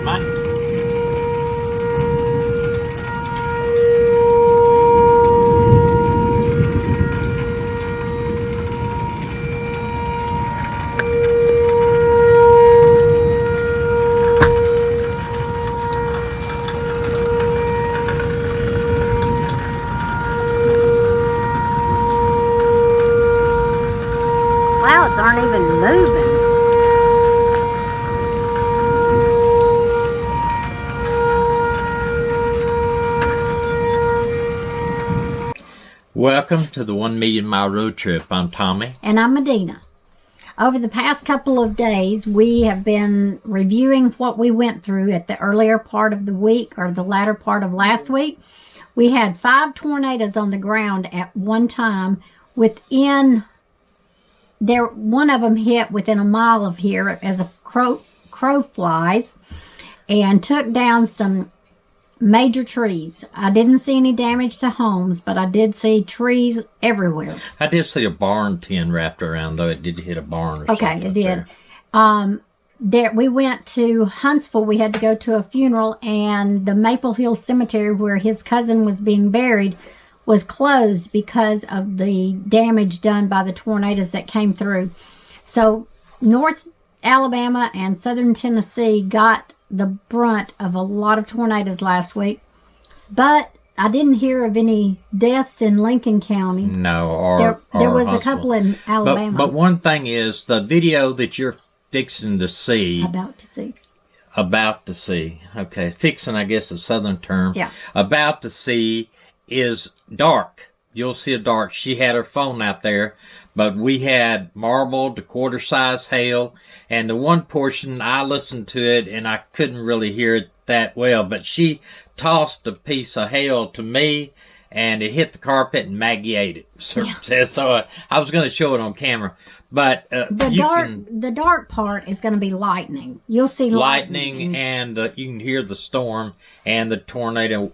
Mike. Clouds aren't even moving. Welcome to the 1 Million Mile Road Trip. I'm Tommy. And I'm Medina. Over the past couple of days, we have been reviewing what we went through at the earlier part of the week, or the latter part of last week. We had 5 tornadoes on the ground at one time. One of them hit within a mile of here as a crow flies, and took down some major trees. I didn't see any damage to homes, but I did see trees everywhere. I did see a barn tin wrapped around, though. It did hit a barn or something. Okay, it did. We went to Huntsville. We had to go to a funeral, and the Maple Hill Cemetery, where his cousin was being buried, was closed because of the damage done by the tornadoes that came through. So North Alabama and Southern Tennessee got the brunt of a lot of tornadoes last week, but I didn't hear of any deaths in Lincoln County. No, there was Huntsville. a couple in Alabama. But one thing is, the video that you're fixing to see. About to see. Okay, fixing, I guess, is a southern term. Yeah. About to see is dark. You'll see a dark. She had her phone out there, but we had marble to quarter-size hail, and the one portion, I listened to it, and I couldn't really hear it that well, but she tossed a piece of hail to me, and it hit the carpet, and Maggie ate it. So I was going to show it on camera, but the dark part is going to be lightning. You'll see lightning, and you can hear the storm and the tornado.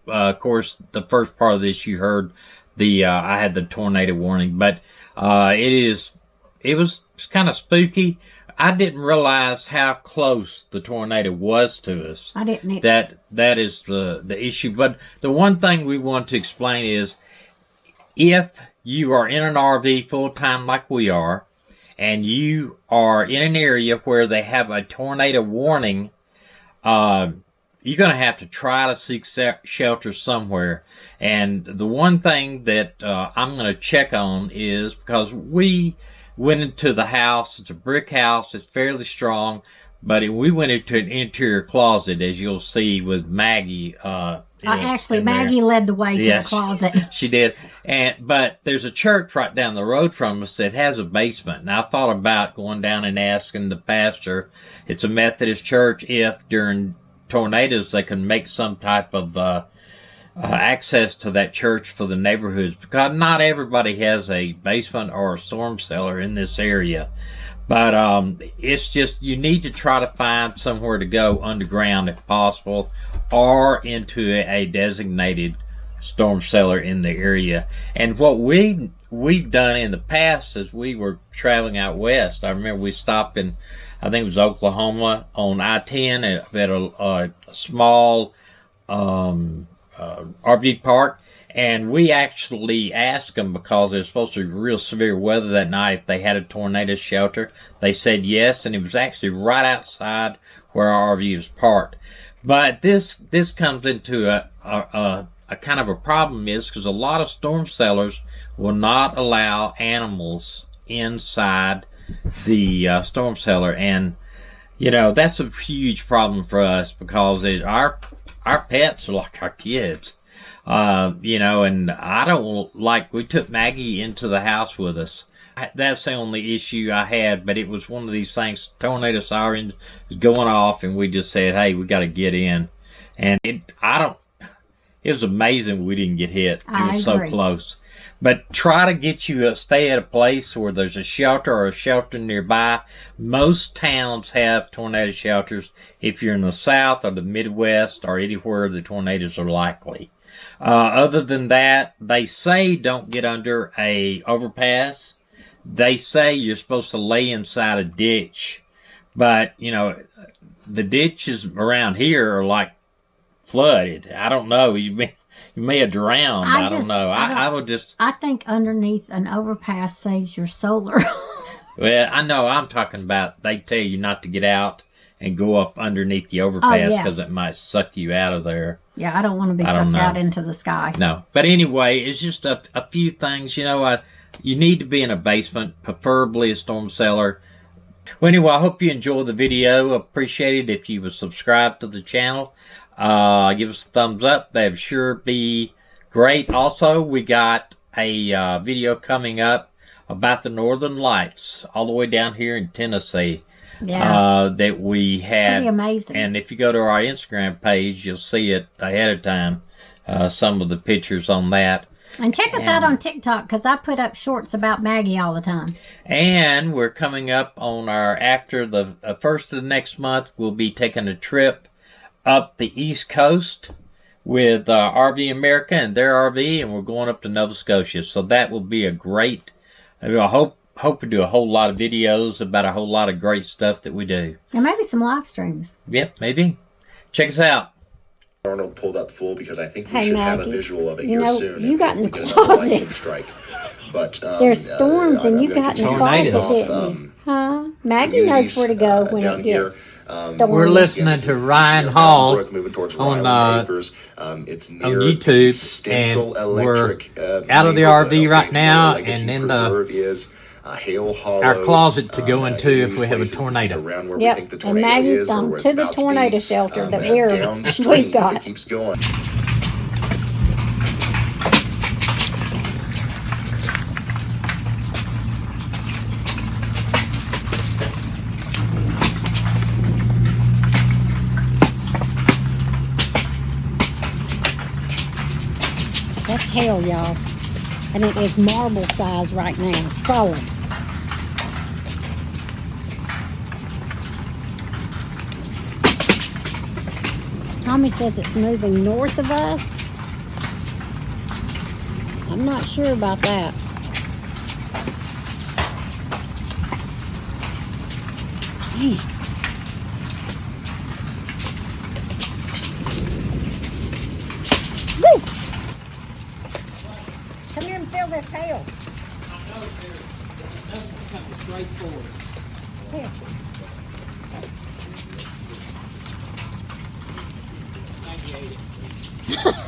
Of course, the first part of this you heard I had the tornado warning, but it was kind of spooky. I didn't realize how close the tornado was to us. I didn't either. That is the issue. But the one thing we want to explain is, if you are in an RV full time like we are, and you are in an area where they have a tornado warning, you're going to have to try to seek shelter somewhere. And the one thing that I'm going to check on is, because we went into the house, it's a brick house, it's fairly strong, but we went into an interior closet, as you'll see with Maggie. Maggie led the way to the closet. She did. But there's a church right down the road from us that has a basement. And I thought about going down and asking the pastor, it's a Methodist church, if during tornadoes they can make some type of access to that church for the neighborhoods, because not everybody has a basement or a storm cellar in this area. But it's just, you need to try to find somewhere to go underground if possible, or into a designated storm cellar in the area. And what we've done in the past is, we were traveling out west. I remember we stopped in, I think it was Oklahoma, on I-10 at a small RV park, and we actually asked them, because it was supposed to be real severe weather that night, if they had a tornado shelter. They said yes, and it was actually right outside where our RV was parked. But this comes into a kind of a problem, is because a lot of storm cellars will not allow animals inside the storm cellar, and that's a huge problem for us, because our pets are like our kids. And I don't we took Maggie into the house with us. That's the only issue I had, but it was one of these things, tornado sirens was going off, and we just said, hey, we got to get in. And it was amazing we didn't get hit. It was so close. But try to get you stay at a place where there's a shelter or a shelter nearby. Most towns have tornado shelters if you're in the South or the Midwest or anywhere the tornadoes are likely. Other than that, they say don't get under a overpass. They say you're supposed to lay inside a ditch. But, you know, the ditches around here are like flooded. I don't know. You may have drowned. I don't know. I would just... I think underneath an overpass saves your solar. Well, I know I'm talking about, they tell you not to get out and go up underneath the overpass because it might suck you out of there. Yeah, I don't want to be sucked out into the sky. No. But anyway, it's just a few things. You know, you need to be in a basement, preferably a storm cellar. Well, anyway, I hope you enjoyed the video. Appreciate it if you would subscribe to the channel. Give us a thumbs up. That would sure be great. Also, we got a video coming up about the Northern Lights all the way down here in Tennessee. Yeah. That we had. Pretty amazing. And if you go to our Instagram page, you'll see it ahead of time. Some of the pictures on that. And check us out on TikTok, because I put up shorts about Maggie all the time. And we're coming up on after the first of the next month, we'll be taking a trip up the East Coast with RV America and their RV, and we're going up to Nova Scotia. So that will be a great, I hope we do a whole lot of videos about a whole lot of great stuff that we do. And maybe some live streams. Yep, maybe. Check us out. Arnold pulled up full because I think we should have a visual of it here soon. You got in the closet. Strike. But, there's storms and you got in the closet, didn't you? Huh? Maggie knows where to go when it gets stormy. We're listening to Ryan Hall on YouTube, and we're out of the RV right now and in our closet to go into if we have a tornado. Yep, and Maggie's gone to the tornado shelter that we've got. Keeps going. That's hail, y'all. And it is marble size right now, solid. Tommy says it's moving north of us. I'm not sure about that. Man. Woo! Come here and feel this hail. I know there's coming straight for us. Here. I ate it.